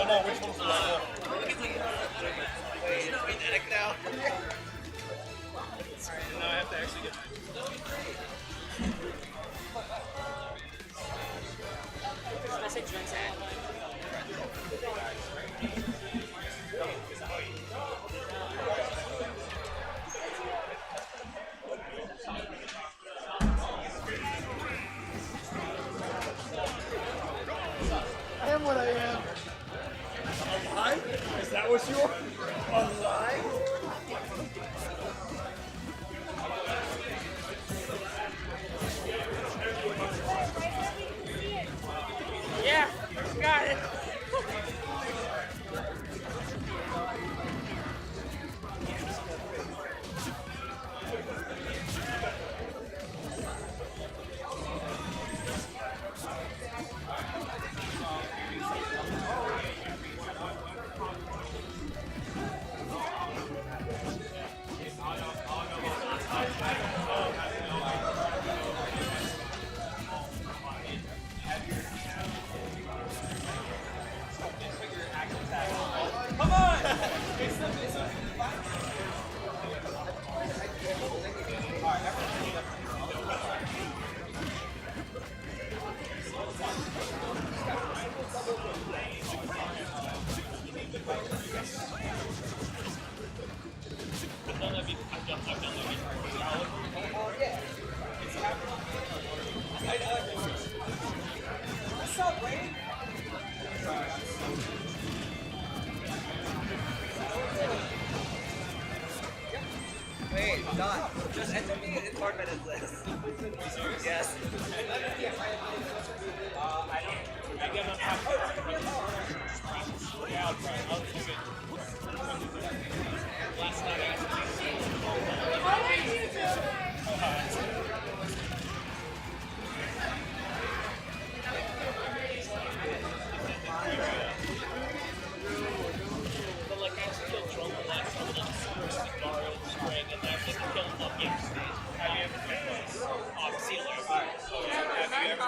no, which one's the last Wait, kinetic now. one? Now I have to actually get Can I say drinks at? I am what I am. Alive? Is that what you are? Alive? Yeah, got it. Wait, Don, just enter me in 4 minutes list. Yes. I get enough time. Yeah, I'll try. I'll keep it. Last night but like I killed Troll last time and then Mario Spring and then I think I killed them yesterday. How do you ever play this? Off Sealer. Alright. So have you ever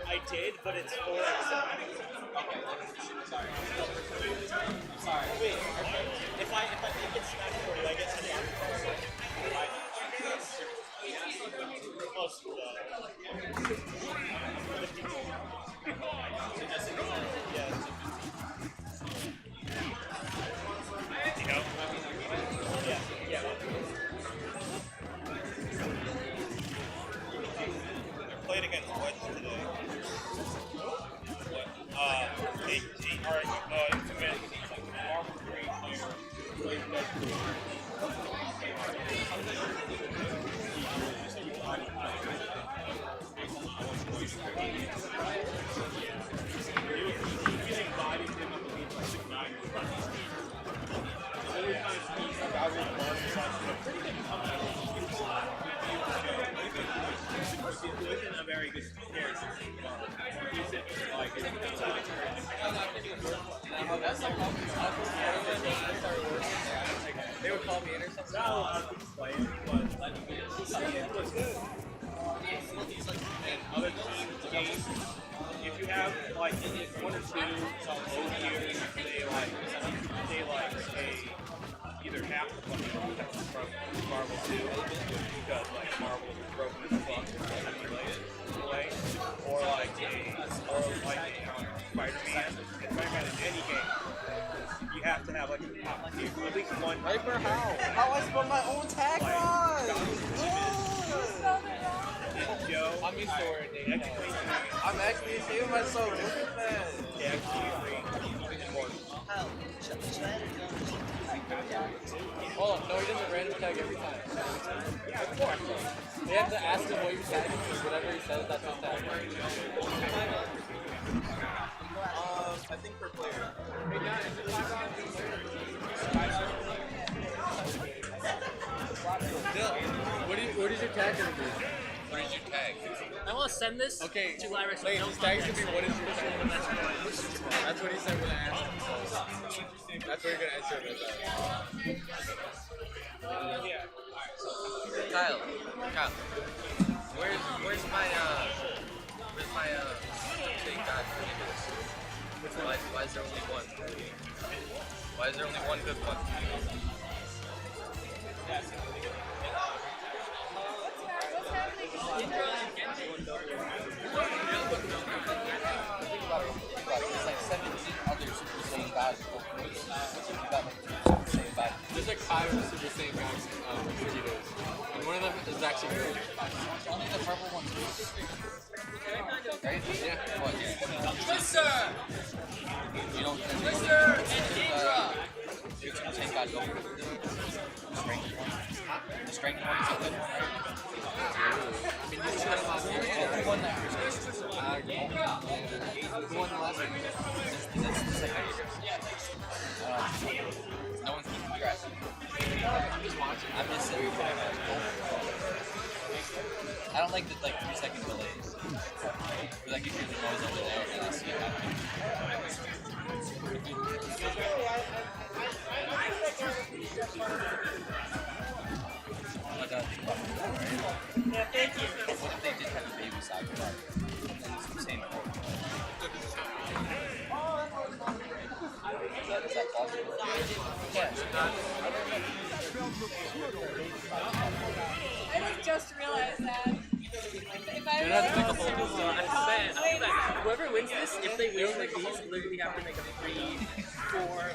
I did, but it's 4x. Okay, sorry. Sorry. Wait, if I make it smash 40, I get to close to implement Marvel 3 player plays Deadpool. Isn't a very good character. They would call me in or something. Not a lot of people play it, but it was good. And other games, if you have like one or two old years, they like a either half the funding from Marvel 2 because like Marvel is broken as fuck anyway, or like a Spider-Man. Spider-Man in any game, you have to have like a top tier, at least one. Hyper how? How I spell my own tagline? Joe, I'm used to it. actually, I'm actually saving myself. Look at that. Hold on, no, he doesn't random tag every time. Yeah, of course. They have to ask him what he's tagging, because whatever he says, that's his tag. I think per player. What is your tag gonna be? What is your tag? I want to send this Okay, to Lyris. wait, his tag's gonna be what is your tag? That's what That's what he said when I asked him. So that's what you're gonna answer with that. Kyle, where's my thing got why is there only one? Why is there only one good one? There's like 17 other Super Saiyan gods. There's like 5 Super Saiyan gods Vegeta's, and one of them is actually good. Only the purple ones. Right? Yeah. What? Twister! You don't think Twister and Indra! your Super Saiyan gods over the strength one? The strength one is a good one, right? I mean, you try to last Who won that? Who won the last one? That's the second. No one's keeping track. I'm just watching. I'm just sitting there. I don't like the 3-second delays. Because I can hear the noise over there and I see it happening. But think about it, right? Yeah, thank you. What if they did have a baby soccer dog? And it's the same sport. Is that possible? Yeah. I just realized that. If I You'd have to make a So whole I said, I feel like whoever wins this, if they win like these, literally have to make a 3, 4,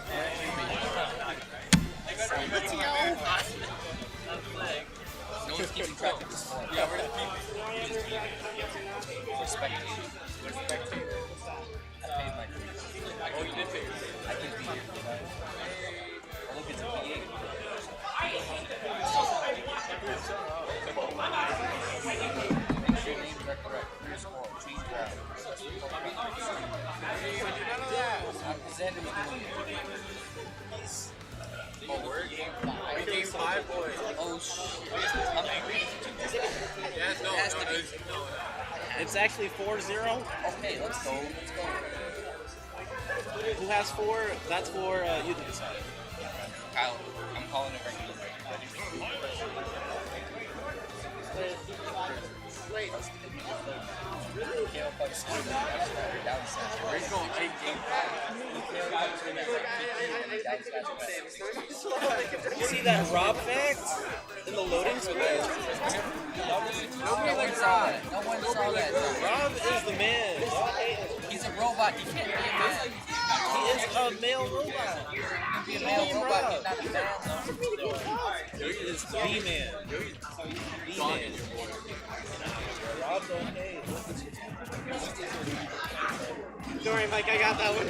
No one's keeping track of the score. Yeah, we're just keeping. We're spectators. I paid my fees. Oh, you did pay. I can be here for that. Oh, look, it's a V8. Make sure your names are correct. Your score. Change that. Xander was doing it. Oh, we're game 5. Game 5, boys. Oh, shit. How many? Yeah, no. It's actually 4-0. Okay, let's go. Who has 4? That's for you to decide. Kyle, I'm calling it right now. Really? He's going 8 game 5. You see that Rob fact in the loading screen? Nobody saw it. No one saw that. Rob is the man. He's a robot. He can't be a man. He is a male robot. He's a male robot. He's not a man, though. He is the man. The man. Rob's okay. Don't worry, Mike, I got that one.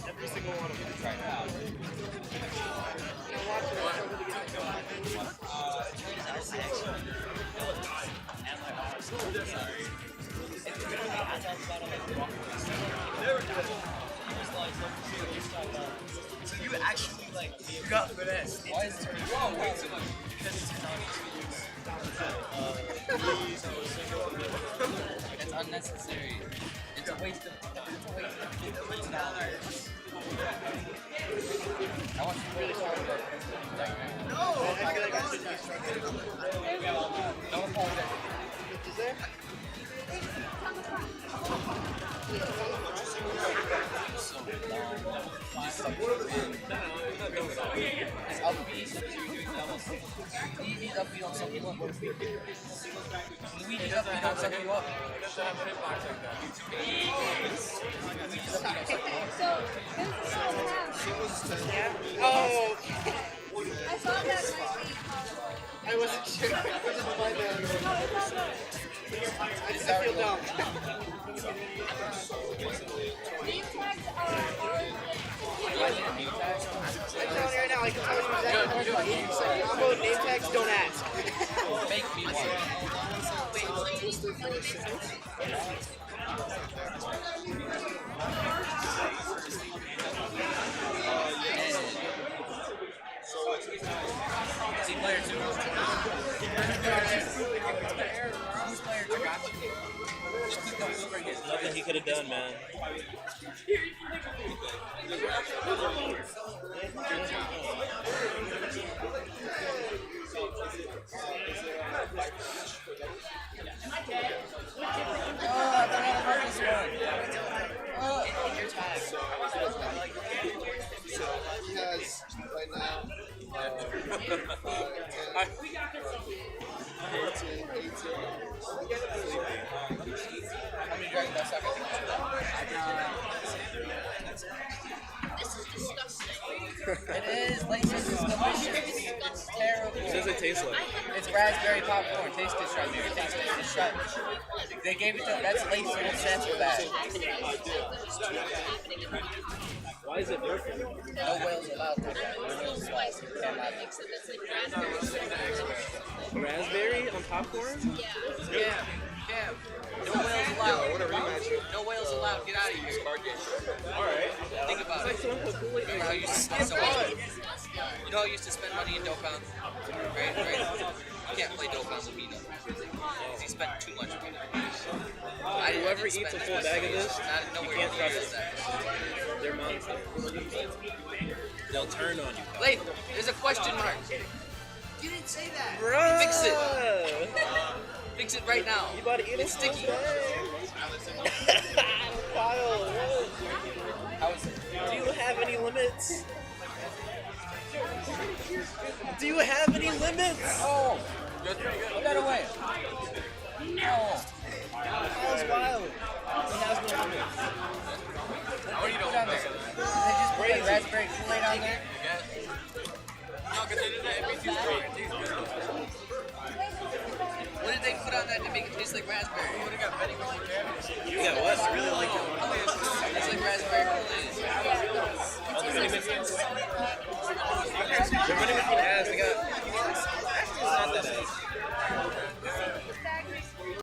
Every single one of them. So you actually like you got finesse. Why is it way too much? Because it's It's unnecessary. It's a waste of $15. I want you to really talk about it. I feel like I should be struggling. Don't apologize. Is there? It's upbeat. Luigi's upbeat on some people. Luigi's upbeat on some people. So, this is Oh, I thought that might be possible. I wasn't sure. I just my bad. No, it's all good. I just feel dumb. Name tags are hard. I'm telling you right now, I can tell you exactly what you say. Combo name tags, don't ask. Make me one. Team player 2. Who's player 2? Just keep going over again. Nothing he could have done, man. He has right now How many Dragon Ball Soccer teams? It is. Laces is delicious. It's terrible. What does it taste like? It's raspberry popcorn. Taste it, strawberry. Taste it. Just try it. They gave it to that's laces and that's for that. Why is it perfect? No whales allowed for that. No whales allowed. Cannot mix it. Raspberry on popcorn? Yeah. No whales allowed. No whales allowed. Get out of here. Alright. Think about it. Remember how you used to spend so much? You know how you used to spend money in dough pounds? Right? You can't play dough pounds with me though. Because you spent too much money. Whoever eats a full bag of this, you can't trust them. They're monsters. They'll turn on you. Wait, there's a question mark. You didn't say that. Bruh! Fix it. Fix it right now. You about to eat It's sticky. Kyle, How is it? do you have any limits? Do you have any limits? Oh, put that away. No. Kyle's wild. He has no limits. What do you know about there? They just put like raspberry Kool-Aid on there. What did they put on that to make it taste like raspberry? You would have got Betty You got what? I really like it. It's like raspberry Kool-Aid. They're running with the ads. They got